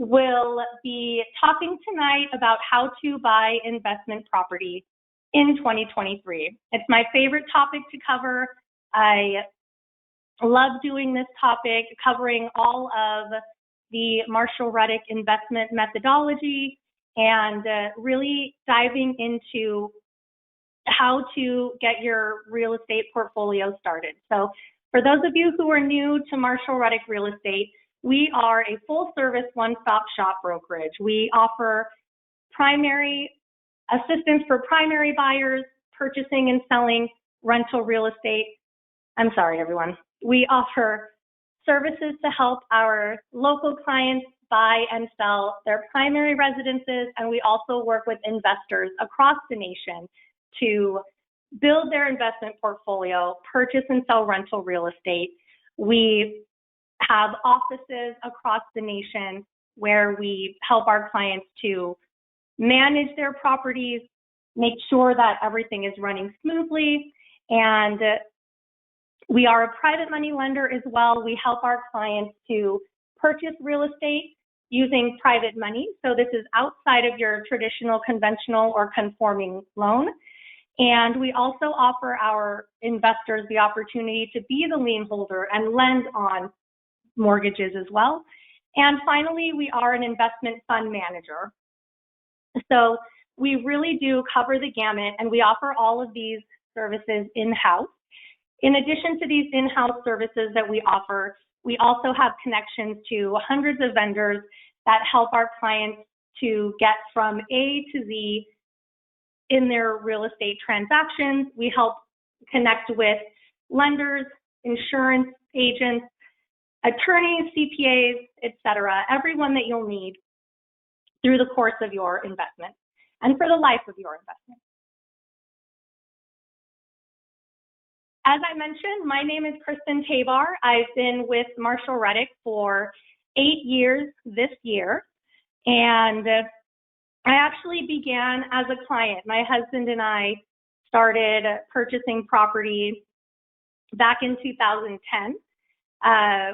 will be talking tonight about how to buy investment property in 2023. It's my favorite topic to cover. I love doing this topic, covering all of the Marshall Reddick investment methodology and really diving into how to get your real estate portfolio started. So for those of you who are new to Marshall Reddick Real Estate, we are a full-service one-stop shop brokerage. We offer primary assistance for primary buyers, purchasing and selling rental real estate. I'm sorry, everyone. We offer services to help our local clients buy and sell their primary residences, and we also work with investors across the nation to build their investment portfolio, purchase and sell rental real estate. We have offices across the nation where we help our clients to manage their properties, make sure that everything is running smoothly, and we are a private money lender as well. We help our clients to purchase real estate using private money. So this is outside of your traditional, conventional, or conforming loan. And we also offer our investors the opportunity to be the lien holder and lend on mortgages as well. And finally, we are an investment fund manager. So we really do cover the gamut, and we offer all of these services in-house. In addition to these in-house services that we offer, we also have connections to hundreds of vendors that help our clients to get from A to Z in their real estate transactions. We help connect with lenders, insurance agents, attorneys, CPAs, etc., everyone that you'll need through the course of your investment and for the life of your investment. As I mentioned, my name is Kristen Tabar. I've been with Marshall Reddick for 8 years this year, and I actually began as a client. My husband and I started purchasing property back in 2010.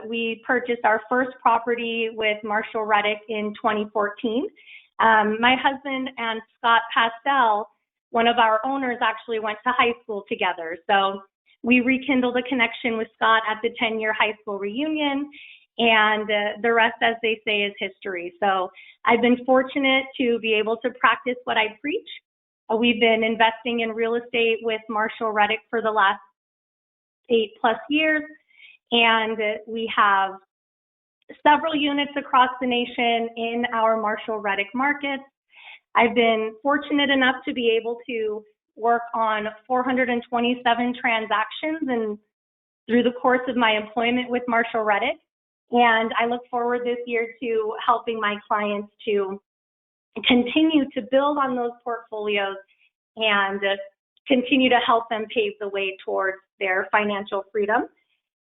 We purchased our first property with Marshall Reddick in 2014. My husband and Scott Pastel, one of our owners, actually went to high school together. So we rekindled a connection with Scott at the 10-year high school reunion, and the rest, as they say, is history. So I've been fortunate to be able to practice what I preach. We've been investing in real estate with Marshall Reddick for the last 8+ years, and we have several units across the nation in our Marshall Reddick markets. I've been fortunate enough to be able to work on 427 transactions and through the course of my employment with Marshall Reddick. And I look forward this year to helping my clients to continue to build on those portfolios and continue to help them pave the way towards their financial freedom.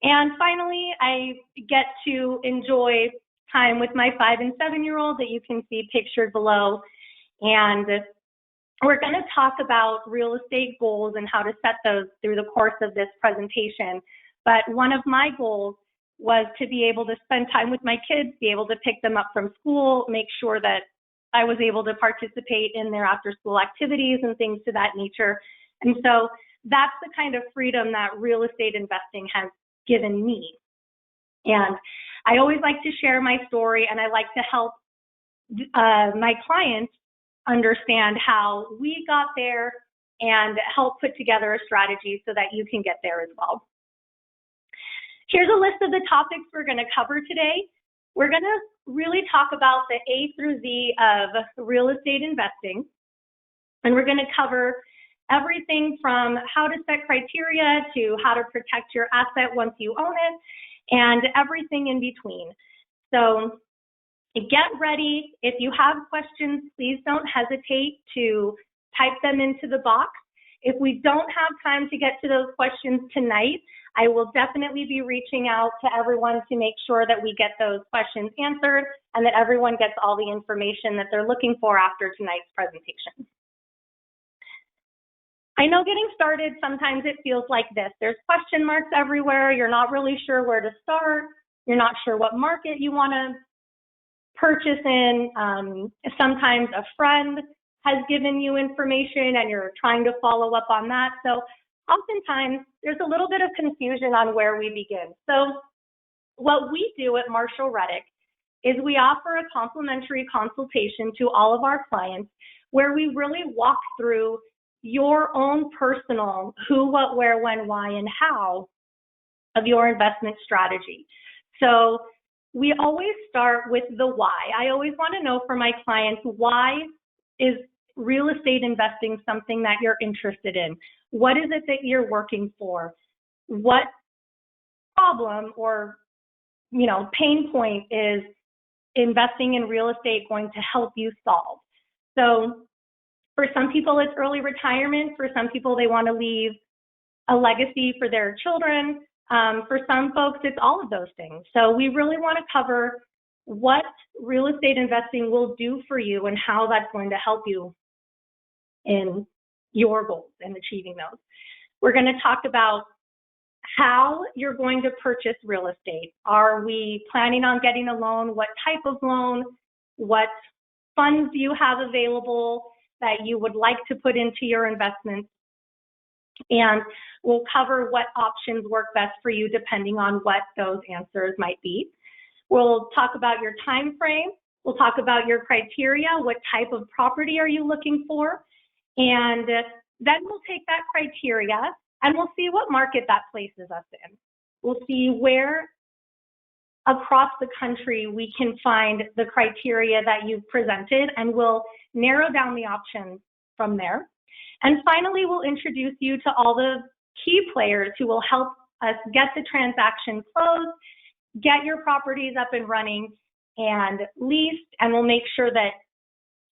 And finally, I get to enjoy time with my 5- and 7-year-old that you can see pictured below. And we're going to talk about real estate goals and how to set those through the course of this presentation. But one of my goals was to be able to spend time with my kids, be able to pick them up from school, make sure that I was able to participate in their after-school activities and things to that nature. And so that's the kind of freedom that real estate investing has given me. And I always like to share my story, and I like to help my clients understand how we got there and help put together a strategy so that you can get there as well. Here's a list of the topics we're going to cover today. We're going to really talk about the A through Z of real estate investing, and we're going to cover everything from how to set criteria to how to protect your asset once you own it, and everything in between. So get ready. If you have questions, please don't hesitate to type them into the box. If we don't have time to get to those questions tonight, I will definitely be reaching out to everyone to make sure that we get those questions answered and that everyone gets all the information that they're looking for after tonight's presentation. I know getting started, sometimes it feels like this. There's question marks everywhere. You're not really sure where to start. You're not sure what market you want to purchase in. Sometimes a friend has given you information and you're trying to follow up on that. So oftentimes there's a little bit of confusion on where we begin. So what we do at Marshall Reddick is we offer a complimentary consultation to all of our clients where we really walk through your own personal who, what, where, when, why, and how of your investment strategy. So we always start with the why. I always want to know from my clients, why is real estate investing something that you're interested in? What is it that you're working for? What problem or pain point is investing in real estate going to help you solve? So for some people, it's early retirement. For some people, they want to leave a legacy for their children. For some folks, it's all of those things. So we really want to cover what real estate investing will do for you and how that's going to help you in your goals and achieving those. We're going to talk about how you're going to purchase real estate. Are we planning on getting a loan? What type of loan? What funds do you have available that you would like to put into your investments? And we'll cover what options work best for you depending on what those answers might be. We'll talk about your time frame. We'll talk about your criteria. What type of property are you looking for? And then we'll take that criteria and we'll see what market that places us in. We'll see where across the country we can find the criteria that you've presented, and we'll narrow down the options from there. And finally, we'll introduce you to all the key players who will help us get the transaction closed, get your properties up and running and leased, and we'll make sure that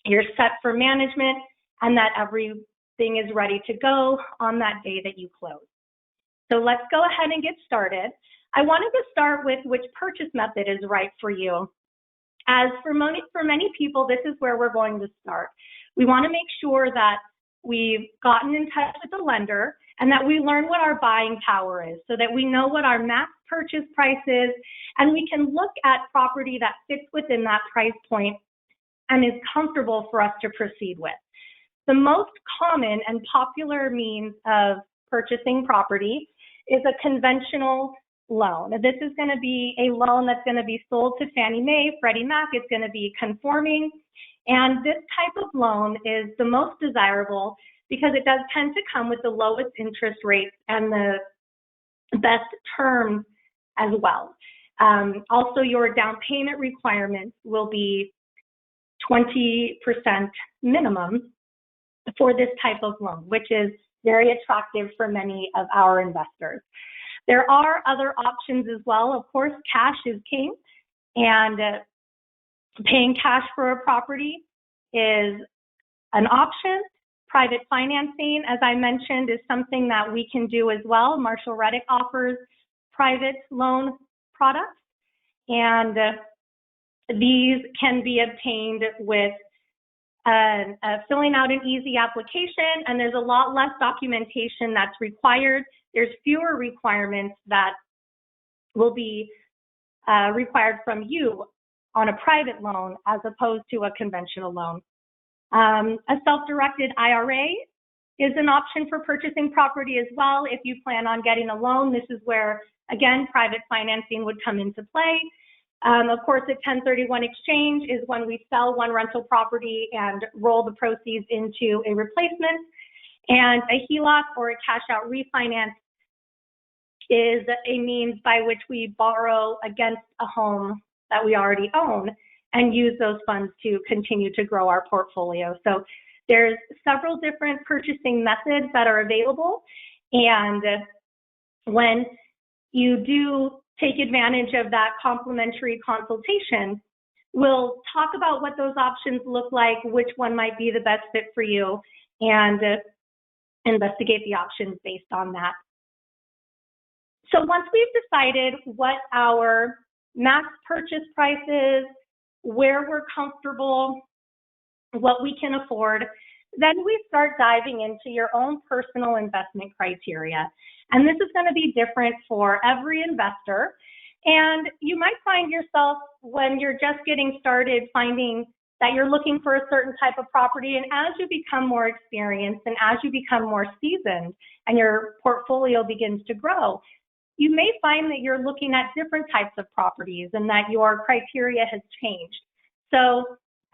you're set for management and that everything is ready to go on that day that you close. So let's go ahead and get started. I wanted to start with which purchase method is right for you. As for many people, this is where we're going to start. We want to make sure that we've gotten in touch with the lender and that we learn what our buying power is so that we know what our max purchase price is, and we can look at property that fits within that price point and is comfortable for us to proceed with. The most common and popular means of purchasing property is a conventional loan. This is going to be a loan that's going to be sold to Fannie Mae, Freddie Mac. It's going to be conforming. And this type of loan is the most desirable because it does tend to come with the lowest interest rates and the best terms as well. Also, your down payment requirements will be 20% minimum for this type of loan, which is very attractive for many of our investors. There are other options as well. Of course, cash is king, and paying cash for a property is an option. Private financing, as I mentioned, is something that we can do as well. Marshall Reddick offers private loan products, and these can be obtained with filling out an easy application, and there's a lot less documentation that's required. There's fewer requirements that will be required from you on a private loan as opposed to a conventional loan. A self-directed IRA is an option for purchasing property as well. If you plan on getting a loan, this is where, again, private financing would come into play. Of course, a 1031 exchange is when we sell one rental property and roll the proceeds into a replacement. And a HELOC, or a cash out refinance, is a means by which we borrow against a home that we already own and use those funds to continue to grow our portfolio. So there's several different purchasing methods that are available. And when you do take advantage of that complimentary consultation, we'll talk about what those options look like, which one might be the best fit for you, and investigate the options based on that. So once we've decided what our max purchase price is, where we're comfortable, what we can afford, then we start diving into your own personal investment criteria. And this is going to be different for every investor. And you might find yourself, when you're just getting started, finding that you're looking for a certain type of property. And as you become more experienced and as you become more seasoned and your portfolio begins to grow, you may find that you're looking at different types of properties and that your criteria has changed. So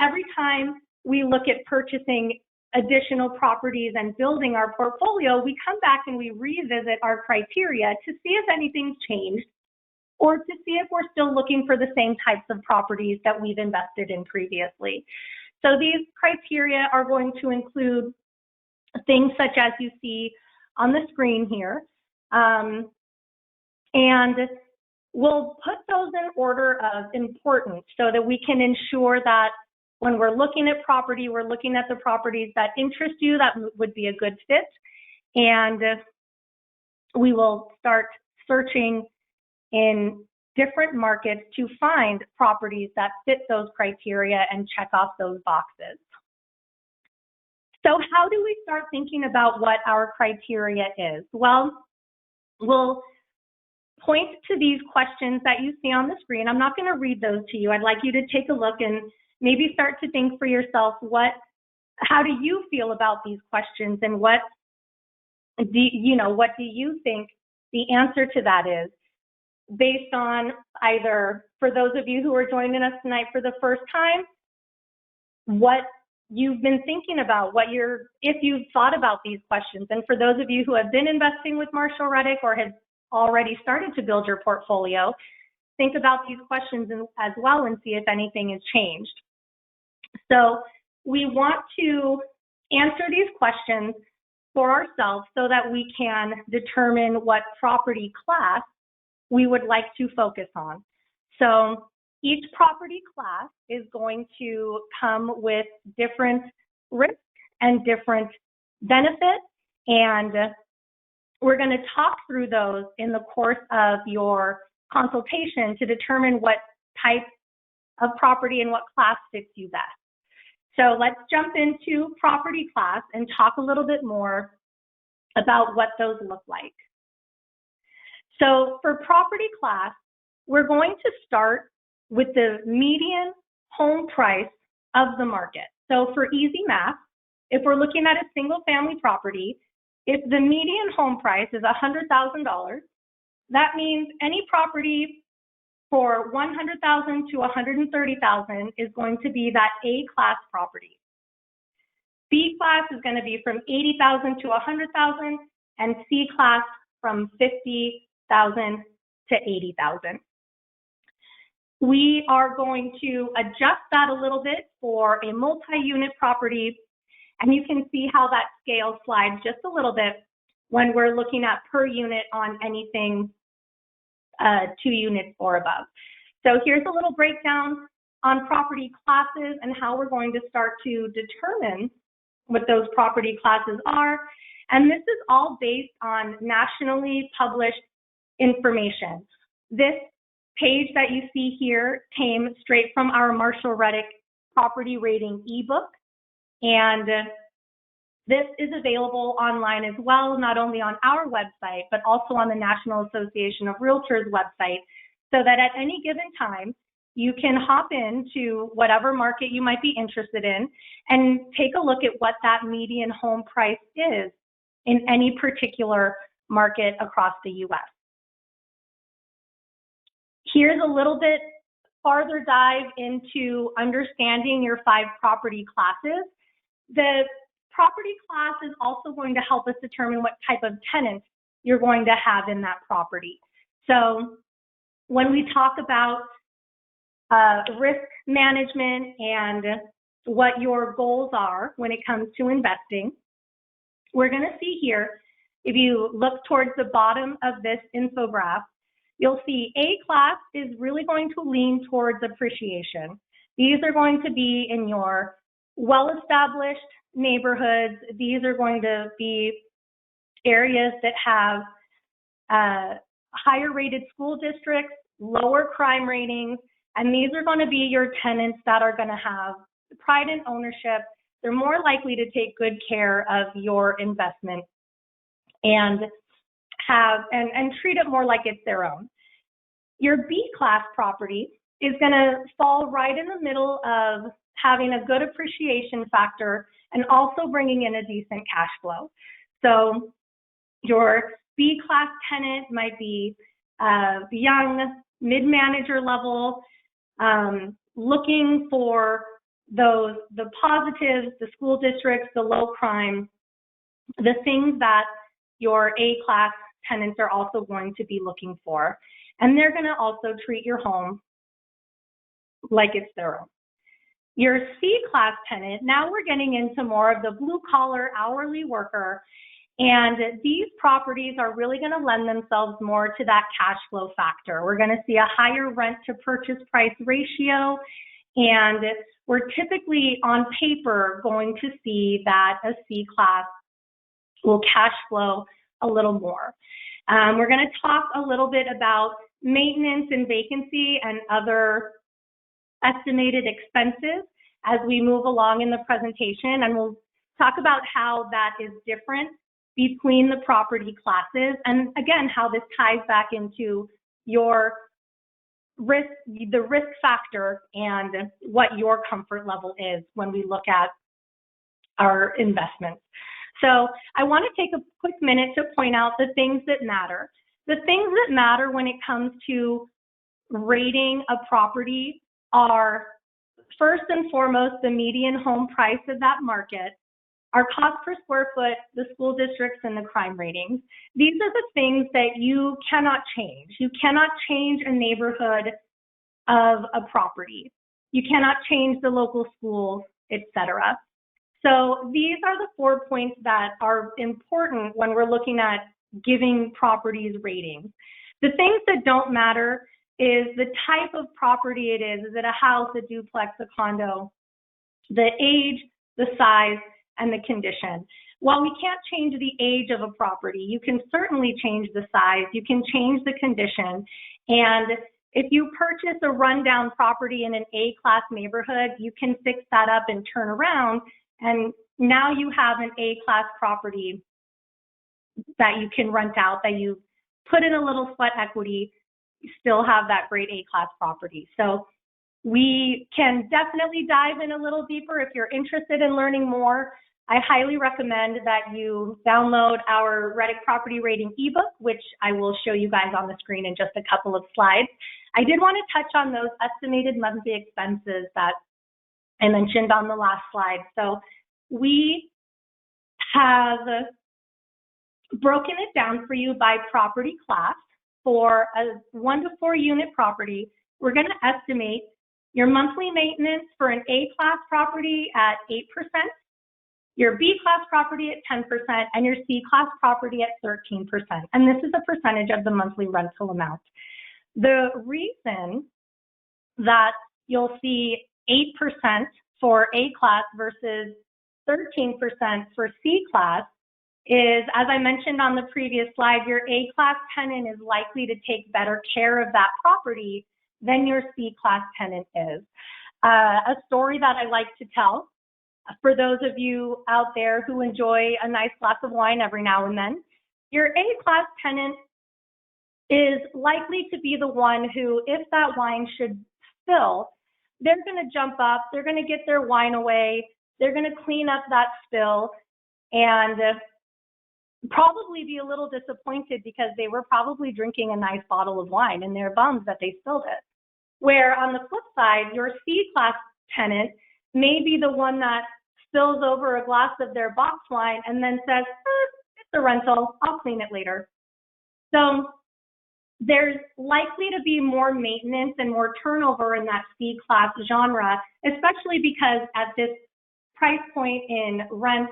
every time we look at purchasing additional properties and building our portfolio, we come back and we revisit our criteria to see if anything's changed, or to see if we're still looking for the same types of properties that we've invested in previously. So these criteria are going to include things such as you see on the screen here. And we'll put those in order of importance so that we can ensure that when we're looking at property, we're looking at the properties that interest you, that would be a good fit. And we will start searching in different markets to find properties that fit those criteria and check off those boxes. So how do we start thinking about what our criteria is? Well, we'll point to these questions that you see on the screen. I'm not going to read those to you. I'd like you to take a look and maybe start to think for yourself, how do you feel about these questions, and what do you think the answer to that is, based on either, for those of you who are joining us tonight for the first time, what you've been thinking about, if you've thought about these questions. And for those of you who have been investing with Marshall Reddick or have already started to build your portfolio, think about these questions as well and see if anything has changed. So we want to answer these questions for ourselves so that we can determine what property class we would like to focus on. So each property class is going to come with different risks and different benefits, and we're going to talk through those in the course of your consultation to determine what type of property and what class fits you best. So let's jump into property class and talk a little bit more about what those look like. So for property class, we're going to start with the median home price of the market. So for easy math, if we're looking at a single family property, if the median home price is $100,000, that means any property for $100,000 to $130,000 is going to be that A class property. B class is going to be from $80,000 to $100,000, and C class from $50,000 to $80,000. We are going to adjust that a little bit for a multi-unit property, and you can see how that scale slides just a little bit when we're looking at per unit on anything 2 units or above. So here's a little breakdown on property classes and how we're going to start to determine what those property classes are. And this is all based on nationally published information. This page that you see here came straight from our Marshall Reddick property rating ebook, and this is available online as well, not only on our website, but also on the National Association of Realtors website, so that at any given time, you can hop into whatever market you might be interested in and take a look at what that median home price is in any particular market across the U.S. Here's a little bit farther dive into understanding your 5 property classes. The property class is also going to help us determine what type of tenant you're going to have in that property. So when we talk about risk management and what your goals are when it comes to investing, we're going to see here, if you look towards the bottom of this infograph, you'll see A class is really going to lean towards appreciation. These are going to be in your well-established neighborhoods. These are going to be areas that have higher rated school districts, lower crime ratings, and these are going to be your tenants that are going to have pride in ownership. They're more likely to take good care of your investment and treat it more like it's their own. Your B-class property is going to fall right in the middle of having a good appreciation factor and also bringing in a decent cash flow. So your B-class tenant might be young, mid-manager level, looking for the positives, the school districts, the low crime, the things that your A-class tenants are also going to be looking for. And they're going to also treat your home like it's their own. Your C-class tenant, now we're getting into more of the blue-collar hourly worker, and these properties are really going to lend themselves more to that cash flow factor. We're going to see a higher rent to purchase price ratio, and we're typically on paper going to see that a C-class will cash flow a little more. We're going to talk a little bit about maintenance and vacancy and other estimated expenses as we move along in the presentation, and we'll talk about how that is different between the property classes, and again, how this ties back into your risk, the risk factor, and what your comfort level is when we look at our investments. So I want to take a quick minute to point out the things that matter. The things that matter when it comes to rating a property are, first and foremost, the median home price of that market, our cost per square foot, the school districts, and the crime ratings. These are the things that you cannot change. You cannot change a neighborhood of a property. You cannot change the local schools, etc. So these are the 4 points that are important when we're looking at giving properties ratings. The things that don't matter is the type of property it is. Is it a house, a duplex, a condo? The age, the size, and the condition. While we can't change the age of a property, you can certainly change the size, you can change the condition, and if you purchase a rundown property in an A-class neighborhood, you can fix that up and turn around, and now you have an A-class property that you can rent out, that you put in a little sweat equity, you still have that great A-class property. So we can definitely dive in a little deeper. If you're interested in learning more, I highly recommend that you download our Reddick property rating ebook, which I will show you guys on the screen in just a couple of slides. I did want to touch on those estimated monthly expenses that I mentioned on the last slide. So we have broken it down for you by property class. For a 1 to 4 unit property, we're going to estimate your monthly maintenance for an A-class property at 8%, your B-class property at 10%, and your C-class property at 13%. And this is a percentage of the monthly rental amount. The reason that you'll see 8% for A-class versus 13% for C-class is, as I mentioned on the previous slide, your A-class tenant is likely to take better care of that property than your C-class tenant is. A story that I like to tell for those of you out there who enjoy a nice glass of wine every now and then, your A-class tenant is likely to be the one who, if that wine should spill, they're going to jump up, they're going to get their wine away, they're going to clean up that spill, and probably be a little disappointed because they were probably drinking a nice bottle of wine and they're bummed that they spilled it. Where on the flip side, your C-class tenant may be the one that spills over a glass of their box wine and then says, it's a rental, I'll clean it later. So there's likely to be more maintenance and more turnover in that C-class genre, especially because at this price point in rent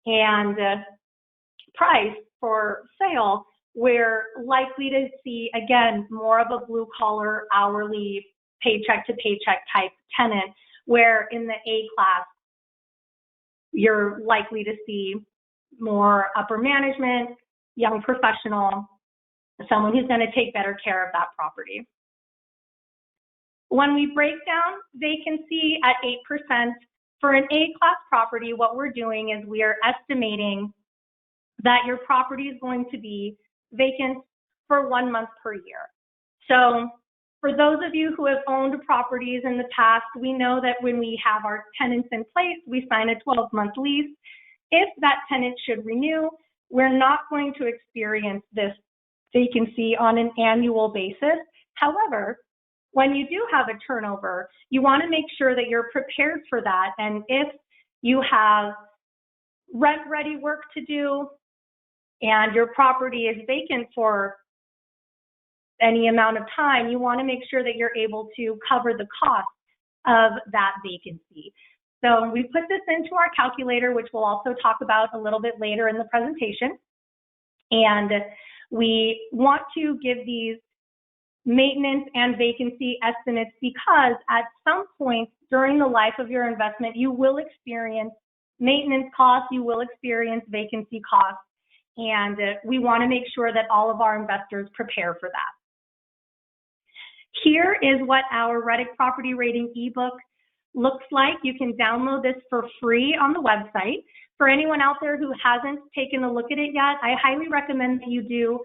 and price for sale, we're likely to see, again, more of a blue-collar, hourly, paycheck-to-paycheck type tenant, where in the A-class, you're likely to see more upper management, young professional, someone who's going to take better care of that property. When we break down vacancy at 8%, for an A-class property, what we're doing is we are estimating that your property is going to be vacant for 1 month per year. So For those of you who have owned properties in the past, we know that when we have our tenants in place, we sign a 12-month lease. If that tenant should renew, we're not going to experience this vacancy on an annual basis. However, when you do have a turnover, you want to make sure that you're prepared for that. And if you have rent-ready work to do and your property is vacant for any amount of time, you want to make sure that you're able to cover the cost of that vacancy. So we put this into our calculator, which we'll also talk about a little bit later in the presentation. And we want to give these maintenance and vacancy estimates because at some point during the life of your investment, you will experience maintenance costs, you will experience vacancy costs, and we want to make sure that all of our investors prepare for that. Here is what our Reddick Property Rating ebook looks like. You can download this for free on the website. For anyone out there who hasn't taken a look at it yet, I highly recommend that you do.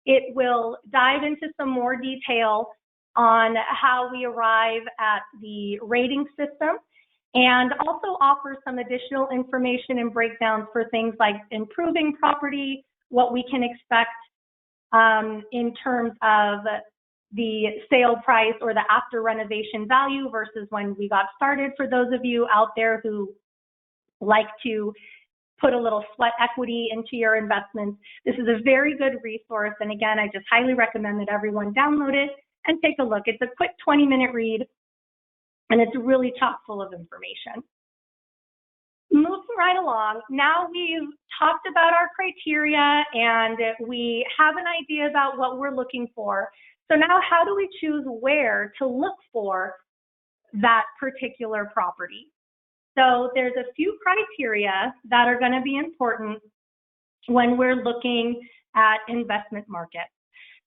It will dive into some more detail on how we arrive at the rating system and also offer some additional information and breakdowns for things like improving property, what we can expect in terms of the sale price or the after renovation value versus when we got started. For those of you out there who like to put a little sweat equity into your investments, this is a very good resource. And again, I just highly recommend that everyone download it and take a look. It's a quick 20-minute read, and it's really chock full of information. Moving right along, now we've talked about our criteria and we have an idea about what we're looking for. So now how do we choose where to look for that particular property? So there's a few criteria that are going to be important when we're looking at investment markets.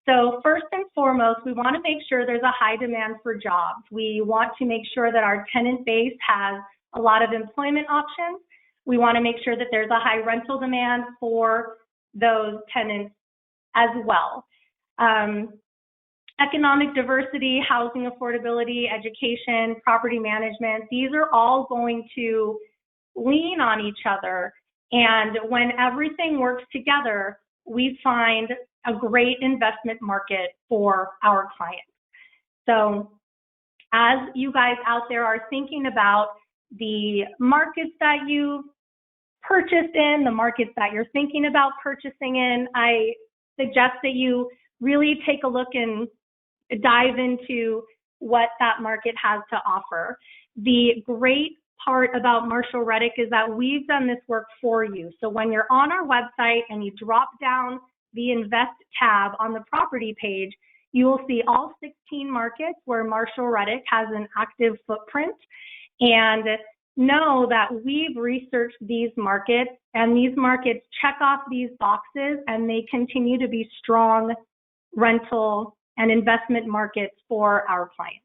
So first and foremost, we want to make sure there's a high demand for jobs. We want to make sure that our tenant base has a lot of employment options. We want to make sure that there's a high rental demand for those tenants as well. Economic diversity, housing affordability, education, property management, these are all going to lean on each other. And when everything works together, we find a great investment market for our clients. So as you guys out there are thinking about the markets that you purchased in, the markets that you're thinking about purchasing in, I suggest that you really take a look and dive into what that market has to offer. The great part about Marshall Reddick is that we've done this work for you. So when you're on our website and you drop down the Invest tab on the property page, you will see all 16 markets where Marshall Reddick has an active footprint. And know that we've researched these markets, and these markets check off these boxes, and they continue to be strong rental and investment markets for our clients.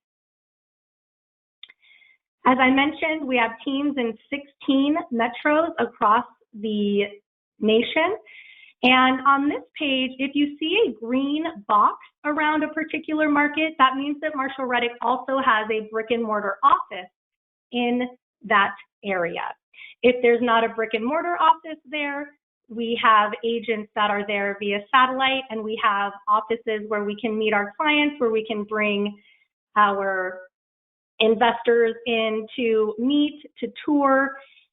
As I mentioned, we have teams in 16 metros across the nation. And on this page, if you see a green box around a particular market, that means that Marshall Reddick also has a brick and mortar office in that area. If there's not a brick and mortar office there, we have agents that are there via satellite, and we have offices where we can meet our clients, where we can bring our investors in to meet, to tour,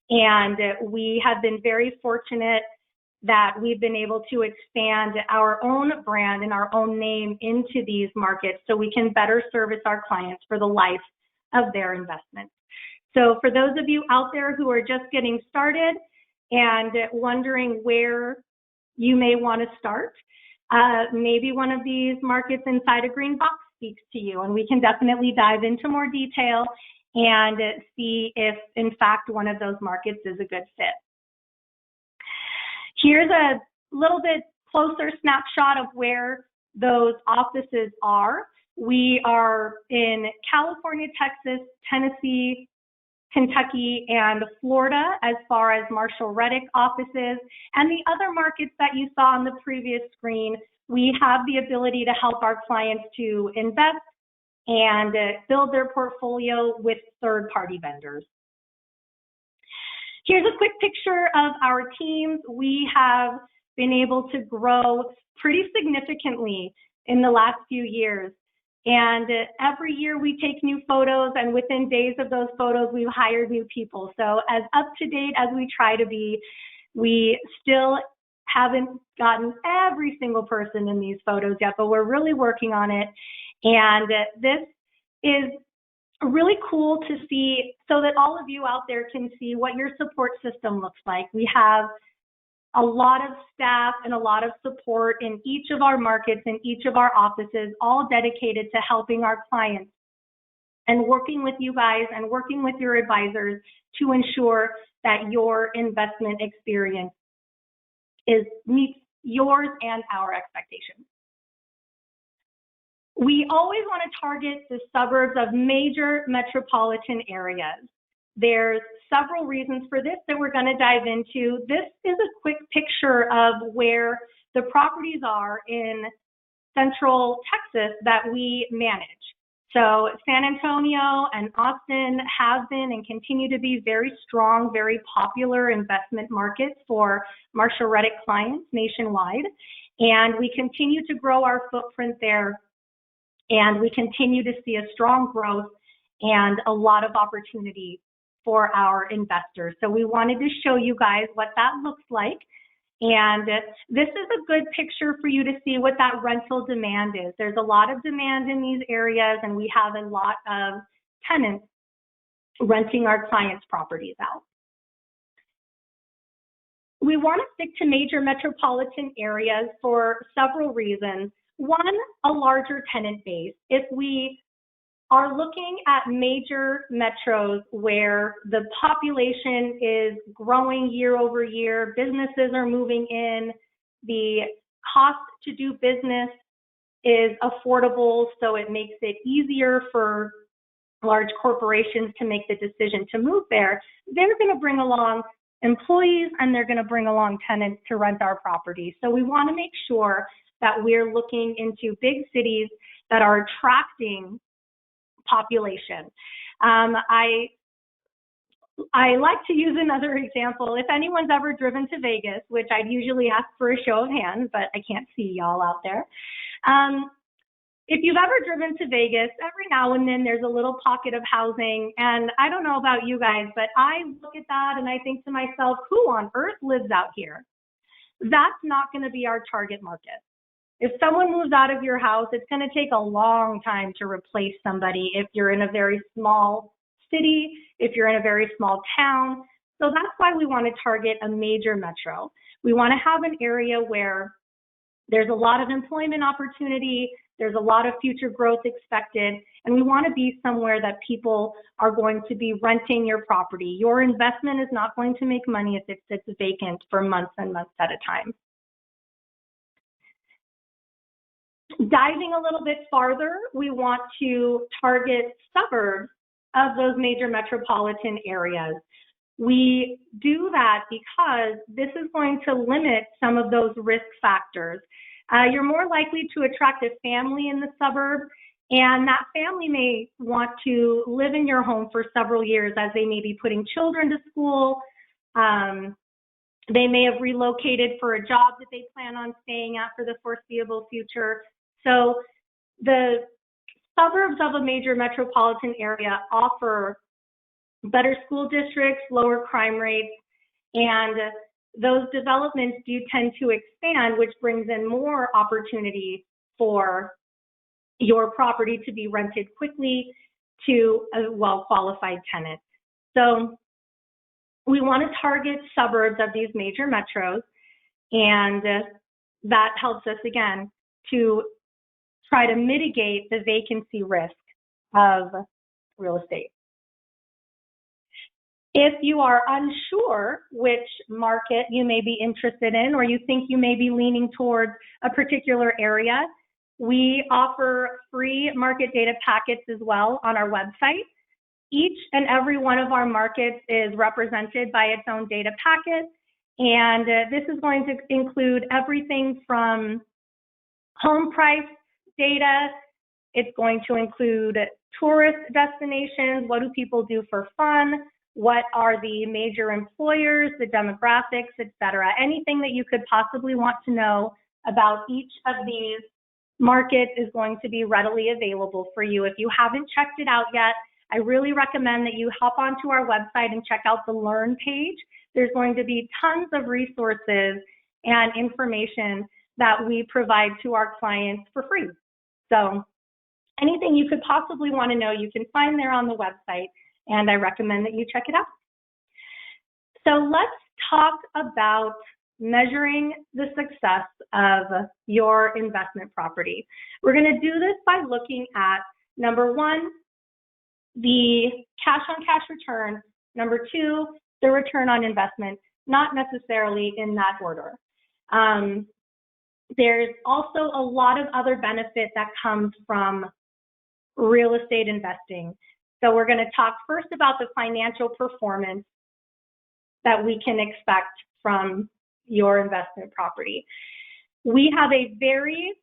and we have been very fortunate that we've been able to expand our own brand and our own name into these markets so we can better service our clients for the life of their investment. So for those of you out there who are just getting started and wondering where you may want to start, maybe one of these markets inside a green box speaks to you, and we can definitely dive into more detail and see if, in fact, one of those markets is a good fit. Here's a little bit closer snapshot of where those offices are. We are in California, Texas, Tennessee, Kentucky, and Florida as far as Marshall Reddick offices. And the other markets that you saw on the previous screen, we have the ability to help our clients to invest and build their portfolio with third-party vendors. Here's a quick picture of our teams. We have been able to grow pretty significantly in the last few years. And every year we take new photos, and within days of those photos, we've hired new people. So as up to date as we try to be, we still haven't gotten every single person in these photos yet, but we're really working on it. And this is really cool to see so that all of you out there can see what your support system looks like. We have a lot of staff and a lot of support in each of our markets, in each of our offices, all dedicated to helping our clients and working with you guys and working with your advisors to ensure that your investment experience meets yours and our expectations. We always want to target the suburbs of major metropolitan areas. There's several reasons for this that we're going to dive into. This is a quick picture of where the properties are in Central Texas that we manage. So San Antonio and Austin have been and continue to be very strong, very popular investment markets for Marshall Reddick clients nationwide. And we continue to grow our footprint there. And we continue to see a strong growth and a lot of opportunity for our investors. So we wanted to show you guys what that looks like. And this is a good picture for you to see what that rental demand is. There's a lot of demand in these areas, and we have a lot of tenants renting our clients' properties out. We want to stick to major metropolitan areas for several reasons. One, a larger tenant base. If we are looking at major metros where the population is growing year over year, businesses are moving in, the cost to do business is affordable, so it makes it easier for large corporations to make the decision to move there, they're going to bring along employees and they're going to bring along tenants to rent our property. So we want to make sure that we're looking into big cities that are attracting population. I like to use another example. If anyone's ever driven to Vegas, which I'd usually ask for a show of hands, but I can't see y'all out there. If you've ever driven to Vegas, every now and then there's a little pocket of housing. And I don't know about you guys, but I look at that and I think to myself, who on earth lives out here? That's not going to be our target market. If someone moves out of your house, it's going to take a long time to replace somebody if you're in a very small city, if you're in a very small town. So that's why we want to target a major metro. We want to have an area where there's a lot of employment opportunity, there's a lot of future growth expected, and we want to be somewhere that people are going to be renting your property. Your investment is not going to make money if it sits vacant for months and months at a time. Diving a little bit farther, we want to target suburbs of those major metropolitan areas. We do that because this is going to limit some of those risk factors. You're more likely to attract a family in the suburb, and that family may want to live in your home for several years as they may be putting children to school. They may have relocated for a job that they plan on staying at for the foreseeable future. So the suburbs of a major metropolitan area offer better school districts, lower crime rates, and those developments do tend to expand, which brings in more opportunity for your property to be rented quickly to a well-qualified tenant. So we want to target suburbs of these major metros, and that helps us, again, to try to mitigate the vacancy risk of real estate. If you are unsure which market you may be interested in, or you think you may be leaning towards a particular area, we offer free market data packets as well on our website. Each and every one of our markets is represented by its own data packet, and this is going to include everything from home price data It's going to include tourist destinations, what do people do for fun, what are the major employers, the demographics, etc. Anything that you could possibly want to know about each of these markets is going to be readily available for you. If you haven't checked it out yet, I really recommend that you hop onto our website and check out the Learn page. There's going to be tons of resources and information that we provide to our clients for free. So anything you could possibly want to know, you can find there on the website, and I recommend that you check it out. So let's talk about measuring the success of your investment property. We're going to do this by looking at, number one, the cash-on-cash return, number two, the return on investment, not necessarily in that order. There's also a lot of other benefit that comes from real estate investing. So we're going to talk first about the financial performance that we can expect from your investment property. We have a very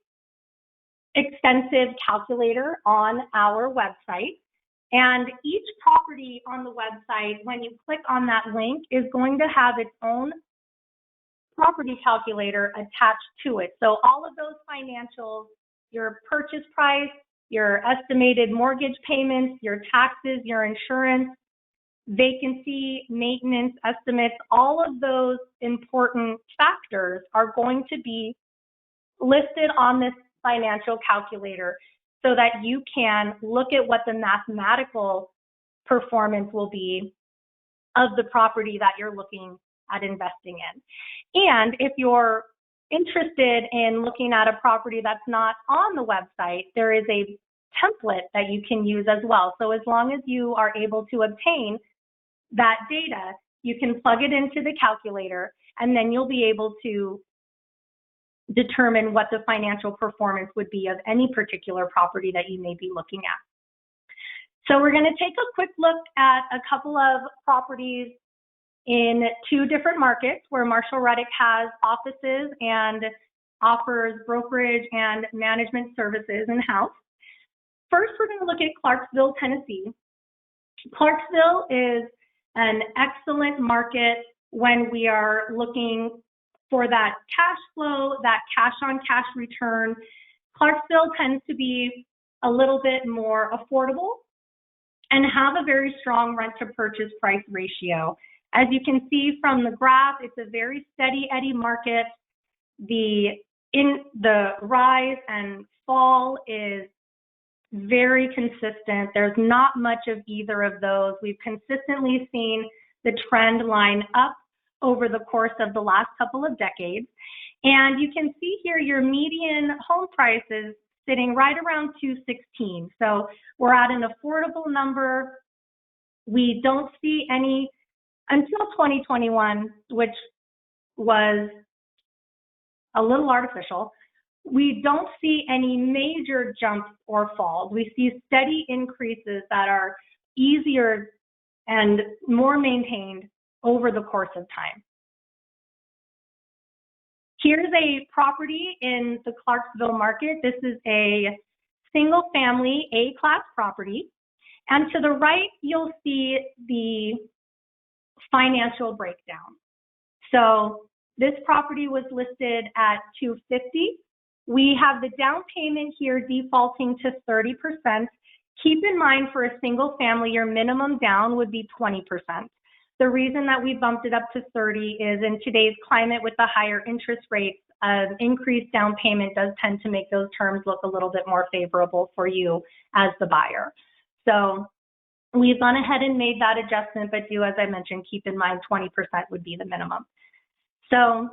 extensive calculator on our website, and each property on the website, when you click on that link, is going to have its own property calculator attached to it. So all of those financials, your purchase price, your estimated mortgage payments, your taxes, your insurance, vacancy, maintenance estimates, all of those important factors are going to be listed on this financial calculator so that you can look at what the mathematical performance will be of the property that you're looking at investing in. And if you're interested in looking at a property that's not on the website, there is a template that you can use as well. So as long as you are able to obtain that data, you can plug it into the calculator, and then you'll be able to determine what the financial performance would be of any particular property that you may be looking at. So we're going to take a quick look at a couple of properties in two different markets where Marshall Reddick has offices and offers brokerage and management services in-house. First, we're going to look at Clarksville, Tennessee. Clarksville is an excellent market when we are looking for that cash flow, that cash-on-cash return. Clarksville tends to be a little bit more affordable and have a very strong rent-to-purchase price ratio. As you can see from the graph, it's a very steady eddy market. The rise and fall is very consistent. There's not much of either of those. We've consistently seen the trend line up over the course of the last couple of decades. And you can see here your median home price is sitting right around $216. So we're at an affordable number. We don't see any, until 2021, which was a little artificial, we don't see any major jumps or falls. We see steady increases that are easier and more maintained over the course of time. Here's a property in the Clarksville market. This is a single-family A-class property. And to the right, you'll see the financial breakdown. So this property was listed at $250. We have the down payment here defaulting to 30%. Keep in mind, for a single family, your minimum down would be 20%. The reason that we bumped it up to 30 is in today's climate with the higher interest rates, increased down payment does tend to make those terms look a little bit more favorable for you as the buyer. So we've gone ahead and made that adjustment, but do, as I mentioned, keep in mind 20% would be the minimum. So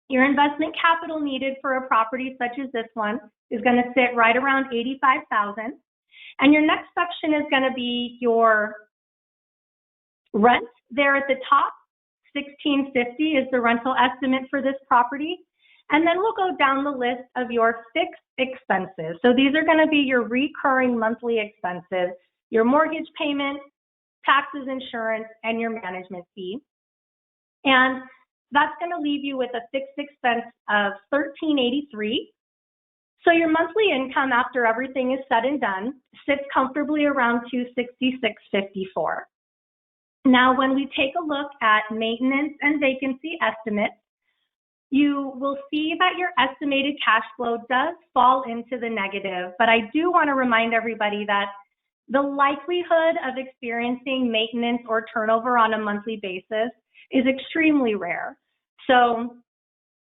your investment capital needed for a property such as this one is going to sit right around $85,000. And your next section is going to be your rent. There at the top, $1,650 is the rental estimate for this property. And then we'll go down the list of your fixed expenses. So these are going to be your recurring monthly expenses, your mortgage payment, taxes, insurance, and your management fee. And that's going to leave you with a fixed expense of $1,383. So your monthly income after everything is said and done sits comfortably around $266.54. Now, when we take a look at maintenance and vacancy estimates, you will see that your estimated cash flow does fall into the negative, but I do want to remind everybody that the likelihood of experiencing maintenance or turnover on a monthly basis is extremely rare. So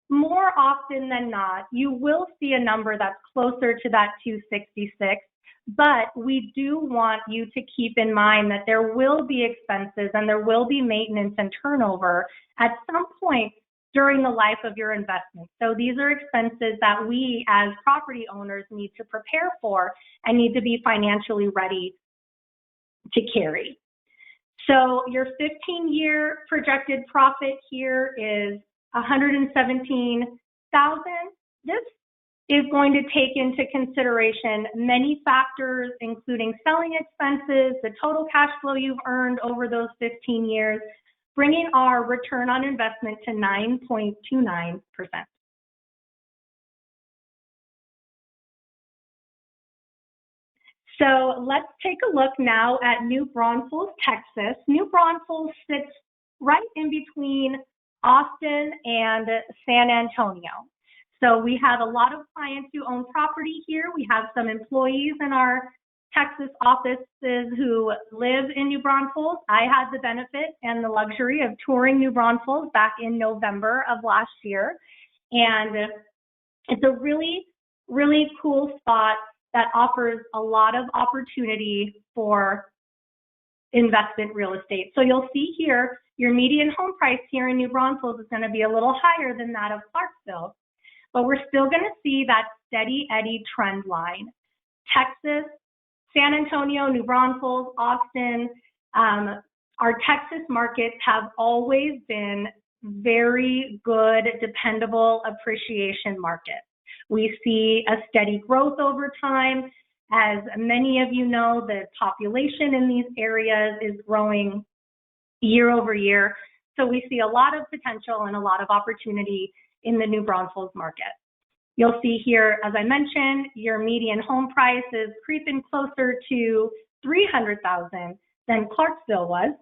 more often than not, you will see a number that's closer to that 266, but we do want you to keep in mind that there will be expenses and there will be maintenance and turnover at some point during the life of your investment. So these are expenses that we as property owners need to prepare for and need to be financially ready to carry. So your 15-year projected profit here is $117,000. This is going to take into consideration many factors, including selling expenses, the total cash flow you've earned over those 15 years, bringing our return on investment to 9.29%. So let's take a look now at New Braunfels, Texas. New Braunfels sits right in between Austin and San Antonio. So we have a lot of clients who own property here. We have some employees in our Texas offices who live in New Braunfels. I had the benefit and the luxury of touring New Braunfels back in November of last year. And it's a really, really cool spot that offers a lot of opportunity for investment real estate. So you'll see here, your median home price here in New Braunfels is going to be a little higher than that of Clarksville, but we're still going to see that steady Eddie trend line. Texas, San Antonio, New Braunfels, Austin, our Texas markets have always been very good, dependable appreciation markets. We see a steady growth over time. As many of you know, the population in these areas is growing year over year. So we see a lot of potential and a lot of opportunity in the New Braunfels market. You'll see here, as I mentioned, your median home price is creeping closer to $300,000 than Clarksville was.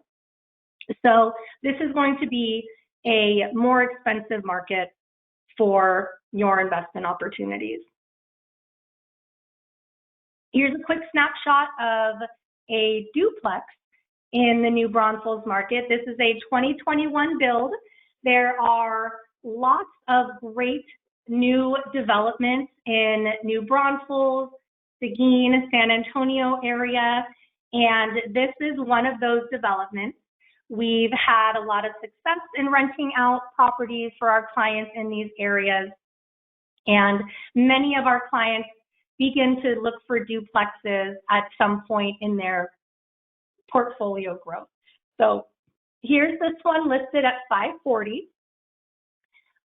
So this is going to be a more expensive market for your investment opportunities. Here's a quick snapshot of a duplex in the New Braunfels market. This is a 2021 build. There are lots of great new developments in New Braunfels, Seguin, San Antonio area, and this is one of those developments. We've had a lot of success in renting out properties for our clients in these areas, and many of our clients begin to look for duplexes at some point in their portfolio growth. So here's this one listed at $540,000.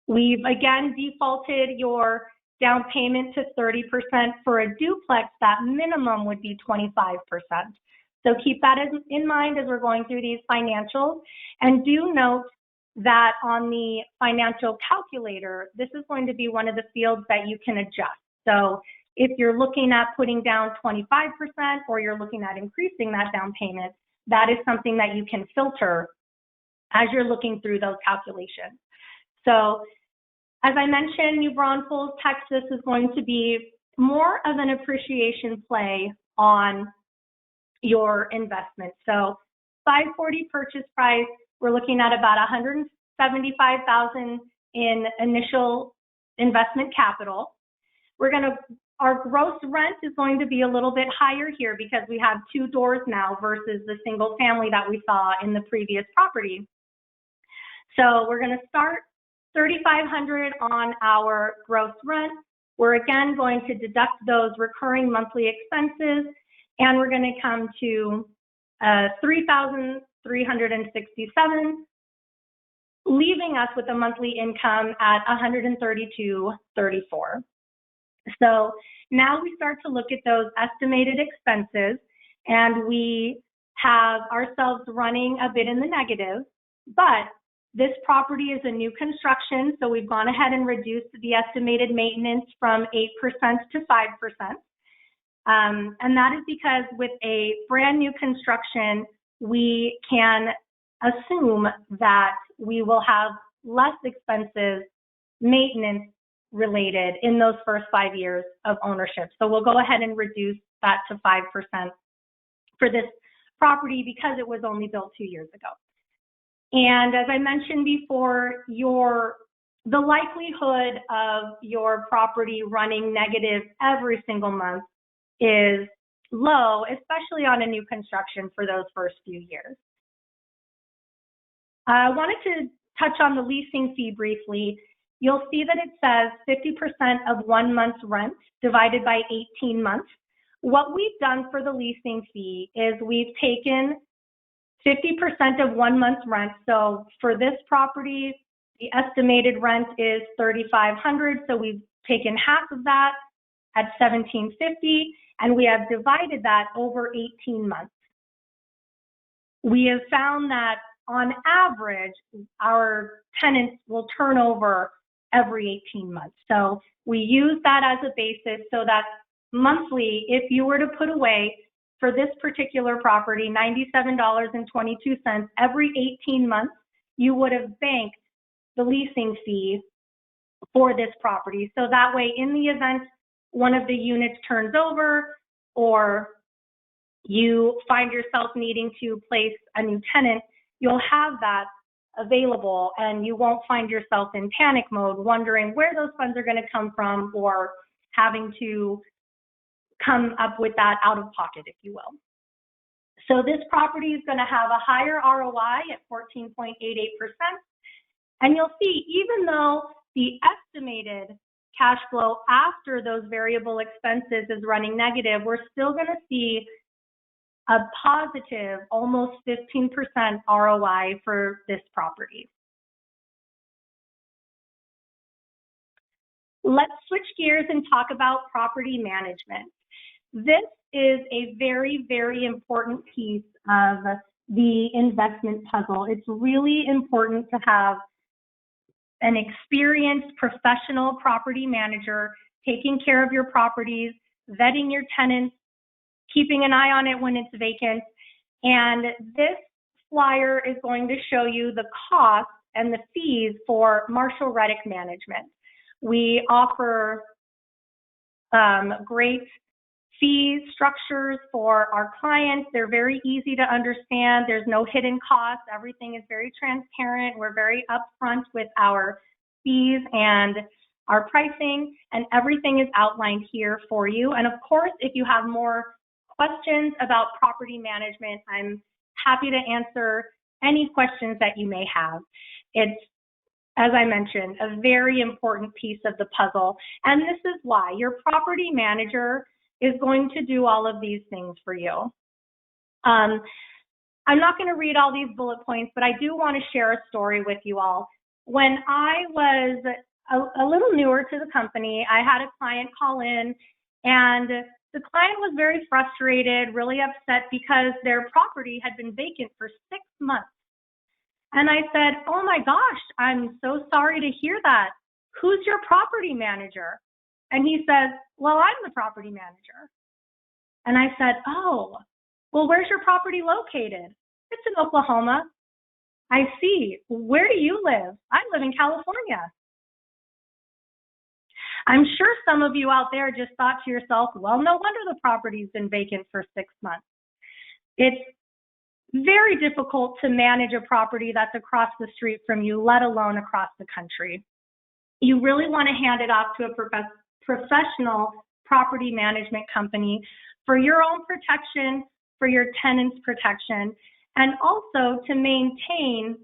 We've again defaulted your down payment to 30%. For a duplex, that minimum would be 25%. So keep that in mind as we're going through these financials. And do note that on the financial calculator, this is going to be one of the fields that you can adjust. So if you're looking at putting down 25% or you're looking at increasing that down payment, that is something that you can filter as you're looking through those calculations. So as I mentioned, New Braunfels, Texas is going to be more of an appreciation play on your investment. So $540,000 purchase price, we're looking at about $175,000 in initial investment capital. Our gross rent is going to be a little bit higher here because we have 2 doors now versus the single family that we saw in the previous property. So we're going to start $3,500 on our gross rent. We're again going to deduct those recurring monthly expenses, and we're going to come to $3,367, leaving us with a monthly income at $132.34. So now we start to look at those estimated expenses, and we have ourselves running a bit in the negative, but This property is a new construction, so we've gone ahead and reduced the estimated maintenance from 8% to 5%. And that is because with a brand new construction, we can assume that we will have less expensive maintenance related in those first 5 years of ownership. So we'll go ahead and reduce that to 5% for this property because it was only built 2 years ago. And as I mentioned before, the likelihood of your property running negative every single month is low, especially on a new construction for those first few years. I wanted to touch on the leasing fee briefly. You'll see that it says 50% of 1 month's rent divided by 18 months. What we've done for the leasing fee is we've taken 50% of 1 month's rent. So for this property, the estimated rent is $3,500. So we've taken half of that at $1,750, and we have divided that over 18 months. We have found that on average, our tenants will turn over every 18 months. So we use that as a basis so that monthly, if you were to put away for this particular property, $97.22 every 18 months, you would have banked the leasing fee for this property. So that way, in the event one of the units turns over or you find yourself needing to place a new tenant, you'll have that available and you won't find yourself in panic mode wondering where those funds are going to come from or having to come up with that out of pocket, if you will. So this property is going to have a higher ROI at 14.88%. And you'll see, even though the estimated cash flow after those variable expenses is running negative, we're still going to see a positive, almost 15% ROI for this property. Let's switch gears and talk about property management. This is a very, very important piece of the investment puzzle. It's really important to have an experienced professional property manager taking care of your properties, vetting your tenants, keeping an eye on it when it's vacant. And this flyer is going to show you the cost and the fees for Marshall Reddick Management. We offer great fee structures for our clients. They're very easy to understand. There's no hidden costs. Everything is very transparent. We're very upfront with our fees and our pricing, and everything is outlined here for you. And of course, if you have more questions about property management, I'm happy to answer any questions that you may have. It's, as I mentioned, a very important piece of the puzzle. And this is why your property manager is going to do all of these things for you. I'm not going to read all these bullet points, but I do want to share a story with you all. When I was a little newer to the company, I had a client call in, and the client was very frustrated, really upset because their property had been vacant for 6 months. And I said, "Oh my gosh, I'm so sorry to hear that. Who's your property manager?" And he says, "Well, I'm the property manager." And I said, "Oh, well, where's your property located?" "It's in Oklahoma." "I see. Where do you live?" "I live in California." I'm sure some of you out there just thought to yourself, well, no wonder the property's been vacant for 6 months. It's very difficult to manage a property that's across the street from you, let alone across the country. You really want to hand it off to a professional property management company for your own protection, for your tenants' protection, and also to maintain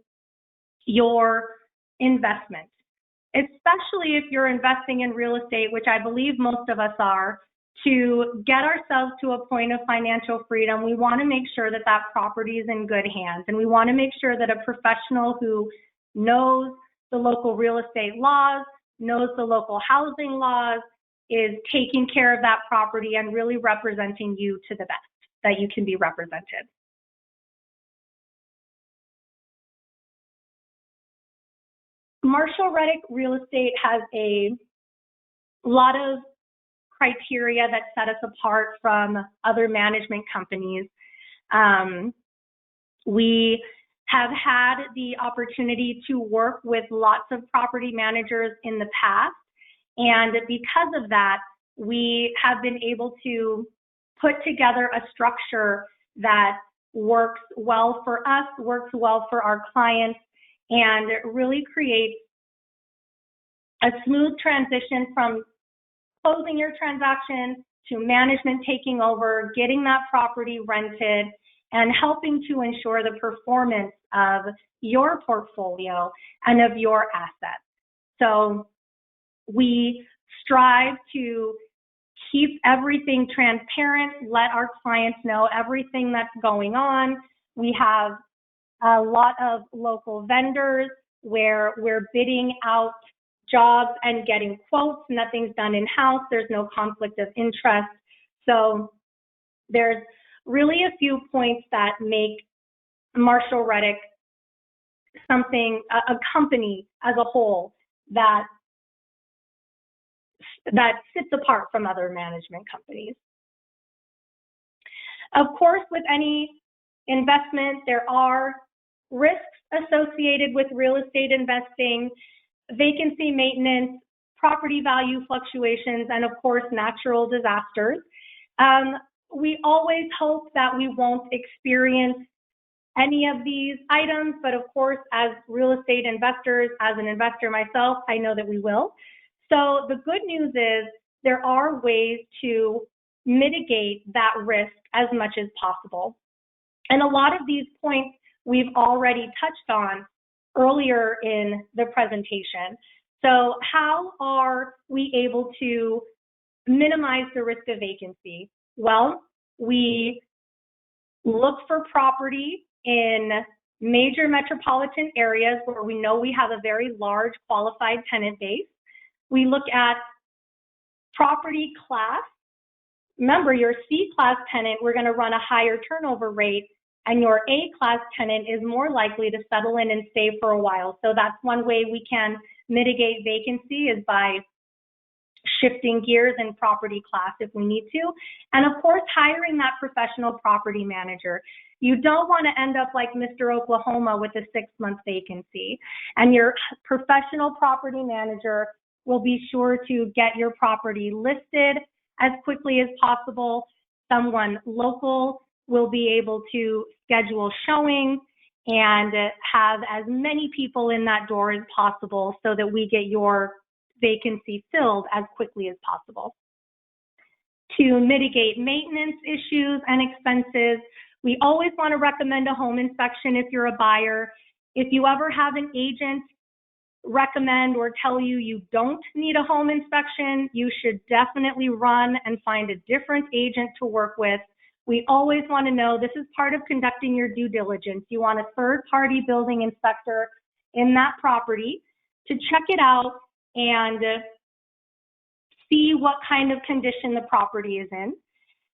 your investment. Especially if you're investing in real estate, which I believe most of us are, to get ourselves to a point of financial freedom, we want to make sure that that property is in good hands. And we want to make sure that a professional who knows the local real estate laws, knows the local housing laws, is taking care of that property and really representing you to the best that you can be represented. Marshall Reddick Real Estate has a lot of criteria that set us apart from other management companies. We have had the opportunity to work with lots of property managers in the past, and because of that, we have been able to put together a structure that works well for us, works well for our clients, and really creates a smooth transition from closing your transaction to management taking over, getting that property rented, and helping to ensure the performance of your portfolio and of your assets. So we strive to keep everything transparent, let our clients know everything that's going on. We have a lot of local vendors where we're bidding out jobs and getting quotes. Nothing's done in-house. There's no conflict of interest. So there's really a few points that make Marshall Reddick something, a company as a whole that sits apart from other management companies. Of course, with any investment, there are risks associated with real estate investing, vacancy maintenance, property value fluctuations, and of course, natural disasters. We always hope that we won't experience any of these items, but of course, as real estate investors, as an investor myself, I know that we will. So the good news is there are ways to mitigate that risk as much as possible. And a lot of these points we've already touched on earlier in the presentation. So how are we able to minimize the risk of vacancy? Well, we look for property in major metropolitan areas where we know we have a very large qualified tenant base. We look at property class. Remember, your C-class tenant, we're going to run a higher turnover rate, and your A-class tenant is more likely to settle in and stay for a while. So that's one way we can mitigate vacancy, is by shifting gears in property class if we need to. And of course, hiring that professional property manager. You don't want to end up like Mr. Oklahoma with a 6-month vacancy. And your professional property manager will be sure to get your property listed as quickly as possible. Someone local will be able to schedule showings and have as many people in that door as possible so that we get your vacancy filled as quickly as possible. To mitigate maintenance issues and expenses, we always want to recommend a home inspection if you're a buyer. If you ever have an agent recommend or tell you you don't need a home inspection, you should definitely run and find a different agent to work with. We always want to know, this is part of conducting your due diligence. You want a third-party building inspector in that property to check it out and see what kind of condition the property is in.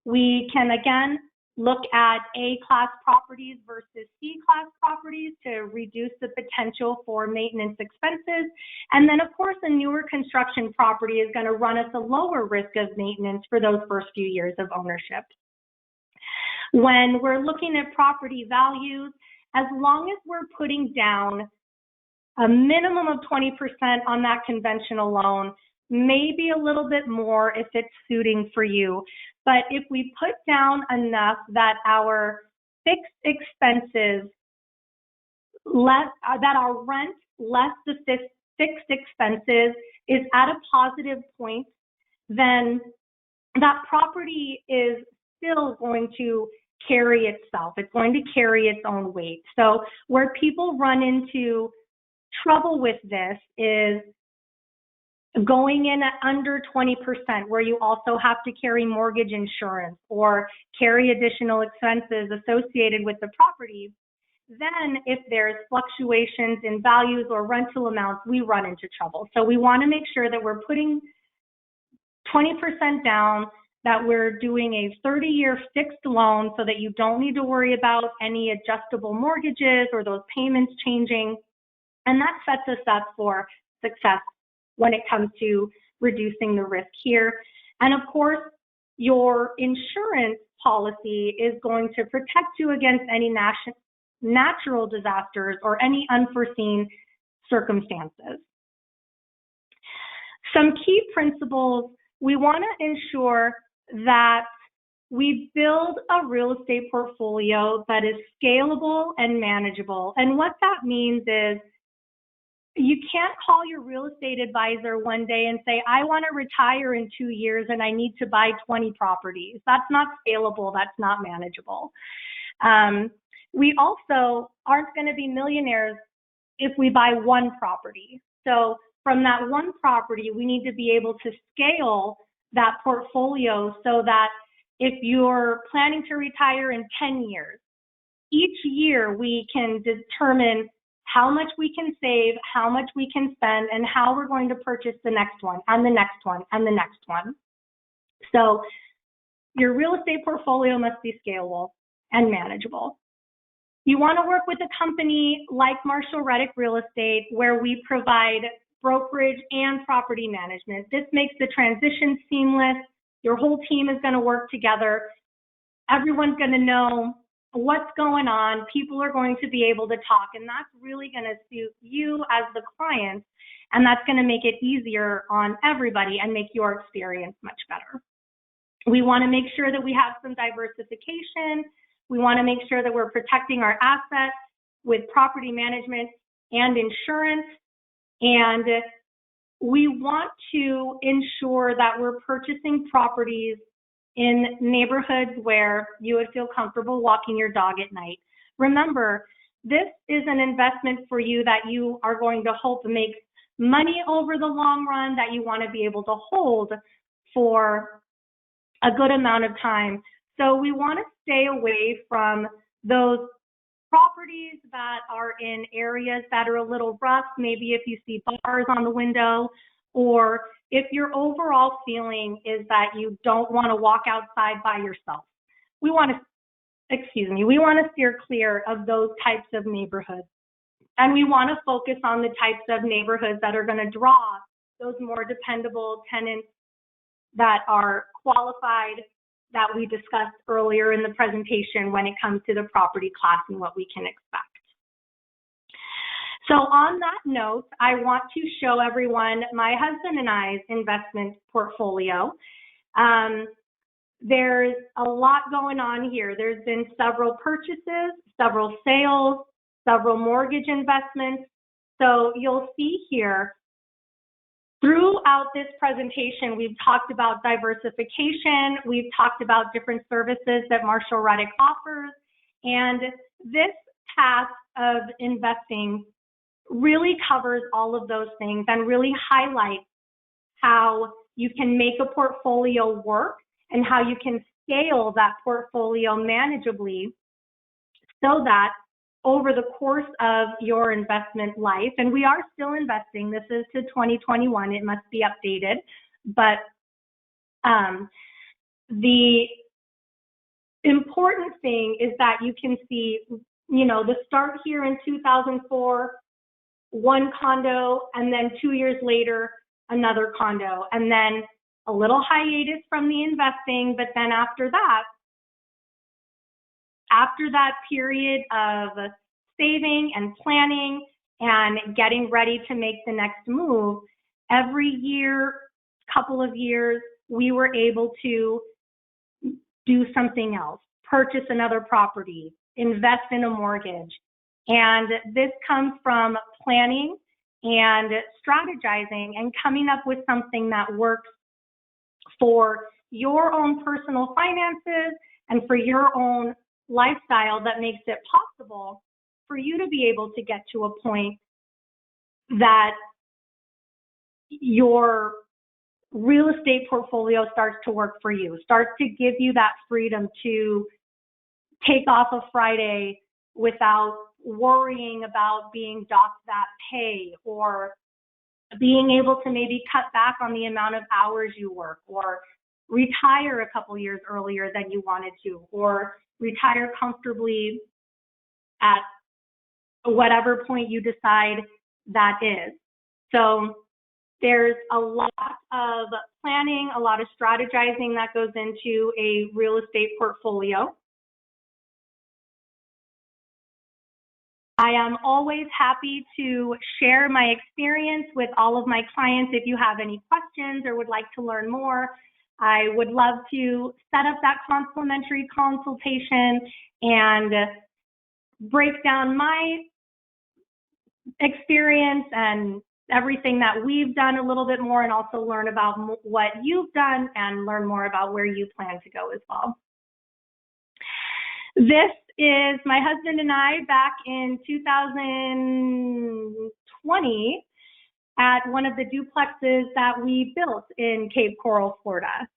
We can, again, look at A-class properties versus C-class properties to reduce the potential for maintenance expenses. And then, of course, a newer construction property is going to run us a lower risk of maintenance for those first few years of ownership. When we're looking at property values, as long as we're putting down a minimum of 20% on that conventional loan, maybe a little bit more if it's suiting for you. But if we put down enough that our fixed expenses, that our rent less the fixed expenses is at a positive point, then that property is still going to carry itself. It's going to carry its own weight. So where people run into trouble with this is going in at under 20%, where you also have to carry mortgage insurance or carry additional expenses associated with the property. Then if there's fluctuations in values or rental amounts, we run into trouble. So we want to make sure that we're putting 20% down, that we're doing a 30-year fixed loan so that you don't need to worry about any adjustable mortgages or those payments changing. And that sets us up for success when it comes to reducing the risk here. And of course, your insurance policy is going to protect you against any natural disasters or any unforeseen circumstances. Some key principles: we want to ensure that we build a real estate portfolio that is scalable and manageable. And what that means is you can't call your real estate advisor one day and say, I want to retire in 2 years and I need to buy 20 properties. That's not scalable. That's not manageable. We also aren't going to be millionaires if we buy one property. So from that one property, we need to be able to scale that portfolio so that if you're planning to retire in 10 years, each year we can determine how much we can save, how much we can spend, and how we're going to purchase the next one, and the next one, and the next one. So your real estate portfolio must be scalable and manageable. You want to work with a company like Marshall Reddick Real Estate, where we provide brokerage and property management. This makes the transition seamless. Your whole team is going to work together. Everyone's going to know what's going on. People are going to be able to talk, and that's really going to suit you as the client, and that's going to make it easier on everybody and make your experience much better. We want to make sure that we have some diversification. We want to make sure that we're protecting our assets with property management and insurance, and we want to ensure that we're purchasing properties in neighborhoods where you would feel comfortable walking your dog at night. Remember, this is an investment for you that you are going to hope makes money over the long run, that you want to be able to hold for a good amount of time. So we want to stay away from those properties that are in areas that are a little rough, maybe if you see bars on the window, or if your overall feeling is that you don't want to walk outside by yourself. We want to steer clear of those types of neighborhoods. And we want to focus on the types of neighborhoods that are going to draw those more dependable tenants that are qualified, that we discussed earlier in the presentation when it comes to the property class and what we can expect. So on that note, I want to show everyone my husband and I's investment portfolio. There's a lot going on here. There's been several purchases, several sales, several mortgage investments. So you'll see here, throughout this presentation, we've talked about diversification, we've talked about different services that Marshall Reddick offers, and this path of investing really covers all of those things and really highlights how you can make a portfolio work and how you can scale that portfolio manageably so that over the course of your investment life, and we are still investing, this is to 2021, it must be updated, but the important thing is that you can see, the start here in 2004, one condo, and then 2 years later, another condo, and then a little hiatus from the investing, but then after that period of saving and planning and getting ready to make the next move, every year, couple of years, we were able to do something else, purchase another property, invest in a mortgage. And this comes from planning and strategizing and coming up with something that works for your own personal finances and for your own lifestyle, that makes it possible for you to be able to get to a point that your real estate portfolio starts to work for you, starts to give you that freedom to take off a Friday without worrying about being docked that pay, or being able to maybe cut back on the amount of hours you work, or retire a couple years earlier than you wanted to, or retire comfortably at whatever point you decide that is. So there's a lot of planning, a lot of strategizing that goes into a real estate portfolio. I am always happy to share my experience with all of my clients. If you have any questions or would like to learn more, I would love to set up that complimentary consultation and break down my experience and everything that we've done a little bit more, and also learn about what you've done and learn more about where you plan to go as well. This is my husband and I back in 2020 at one of the duplexes that we built in Cape Coral, Florida.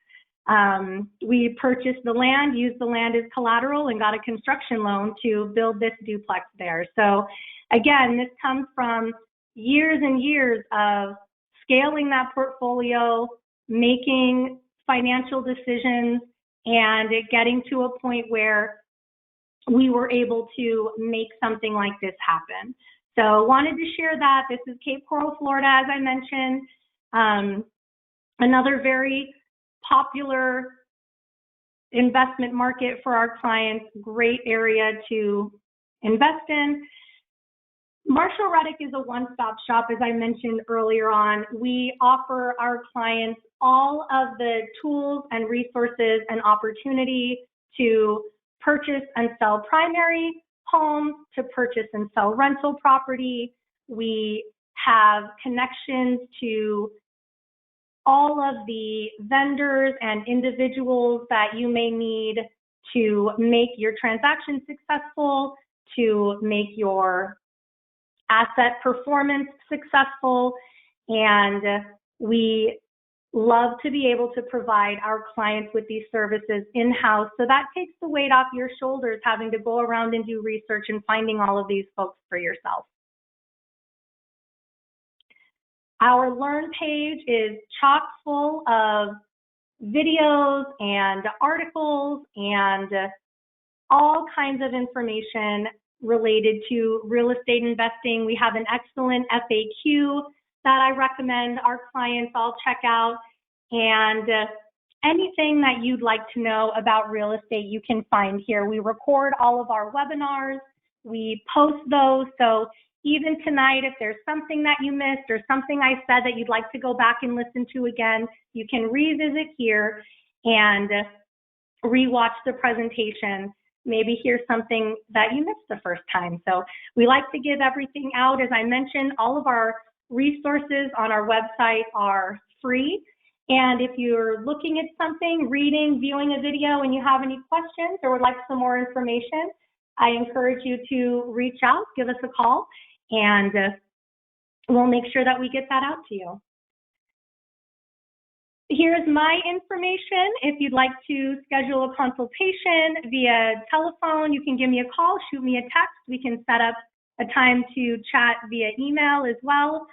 We purchased the land, used the land as collateral, and got a construction loan to build this duplex there. So again, this comes from years and years of scaling that portfolio, making financial decisions, and getting to a point where we were able to make something like this happen. So wanted to share that. This is Cape Coral, Florida, as I mentioned. Another very popular investment market for our clients, great area to invest in. Marshall Reddick is a one-stop shop, as I mentioned earlier on. We offer our clients all of the tools and resources and opportunity to purchase and sell primary homes, to purchase and sell rental property. We have connections to all of the vendors and individuals that you may need to make your transaction successful, to make your asset performance successful, and we love to be able to provide our clients with these services in-house. So that takes the weight off your shoulders, having to go around and do research and finding all of these folks for yourself. Our Learn page is chock full of videos and articles and all kinds of information related to real estate investing. We have an excellent FAQ that I recommend our clients all check out, and anything that you'd like to know about real estate you can find here. We record all of our webinars, we post those, so even tonight, if there's something that you missed or something I said that you'd like to go back and listen to again, you can revisit here and rewatch the presentation, maybe hear something that you missed the first time. So we like to give everything out. As I mentioned, all of our resources on our website are free. And if you're looking at something, reading, viewing a video, and you have any questions or would like some more information, I encourage you to reach out, give us a call, and we'll make sure that we get that out to you. Here's my information. If you'd like to schedule a consultation via telephone, you can give me a call, shoot me a text. We can set up a time to chat via email as well.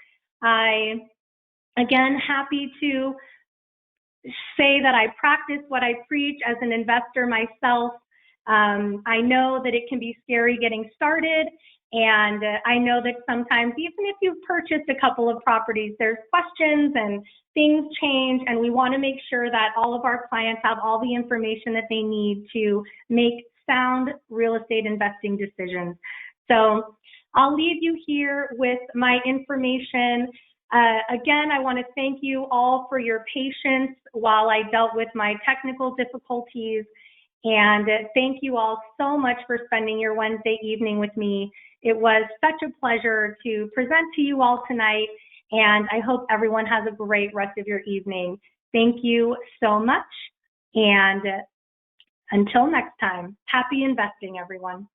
Again, happy to say that I practice what I preach as an investor myself. I know that it can be scary getting started, and I know that sometimes, even if you've purchased a couple of properties, there's questions and things change, and we want to make sure that all of our clients have all the information that they need to make sound real estate investing decisions. So I'll leave you here with my information. Again, I want to thank you all for your patience while I dealt with my technical difficulties. And thank you all so much for spending your Wednesday evening with me. It was such a pleasure to present to you all tonight, and I hope everyone has a great rest of your evening. Thank you so much, and until next time, happy investing, everyone.